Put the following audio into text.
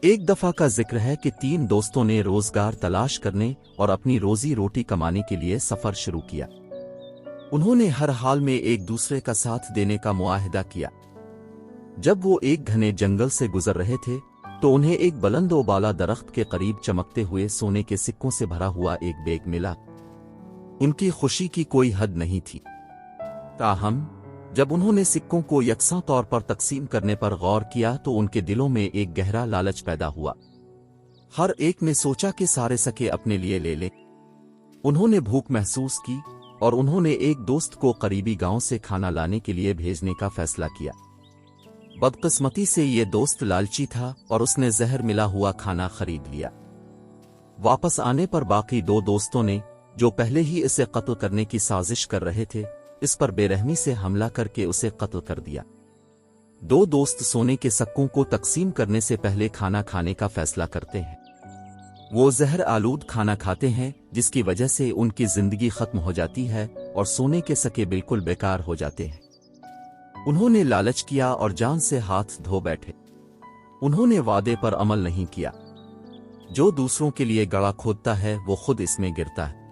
ایک دفعہ کا ذکر ہے کہ 3 دوستوں نے روزگار تلاش کرنے اور اپنی روزی روٹی کمانے کے لیے سفر شروع کیا۔ انہوں نے ہر حال میں ایک دوسرے کا ساتھ دینے کا معاہدہ کیا۔ جب وہ ایک گھنے جنگل سے گزر رہے تھے تو انہیں ایک بلند و بالا درخت کے قریب چمکتے ہوئے سونے کے سکوں سے بھرا ہوا ایک بیگ ملا۔ ان کی خوشی کی کوئی حد نہیں تھی۔ تاہم جب انہوں نے سکوں کو یکساں طور پر تقسیم کرنے پر غور کیا تو ان کے دلوں میں ایک گہرا لالچ پیدا ہوا۔ ہر ایک نے سوچا کہ سارے سکے اپنے لیے لے لیں۔ انہوں نے بھوک محسوس کی اور انہوں نے ایک دوست کو قریبی گاؤں سے کھانا لانے کے لیے بھیجنے کا فیصلہ کیا۔ بدقسمتی سے یہ دوست لالچی تھا اور اس نے زہر ملا ہوا کھانا خرید لیا۔ واپس آنے پر باقی 2 دوستوں نے، جو پہلے ہی اسے قتل کرنے کی سازش کر رہے تھے، اس پر بے رحمی سے حملہ کر کے اسے قتل کر دیا۔ 2 دوست سونے کے سکوں کو تقسیم کرنے سے پہلے کھانا کھانے کا فیصلہ کرتے ہیں۔ وہ زہر آلود کھانا کھاتے ہیں جس کی وجہ سے ان کی زندگی ختم ہو جاتی ہے اور سونے کے سکے بالکل بیکار ہو جاتے ہیں۔ انہوں نے لالچ کیا اور جان سے ہاتھ دھو بیٹھے۔ انہوں نے وعدے پر عمل نہیں کیا۔ جو دوسروں کے لیے گڑھا کھودتا ہے وہ خود اس میں گرتا ہے۔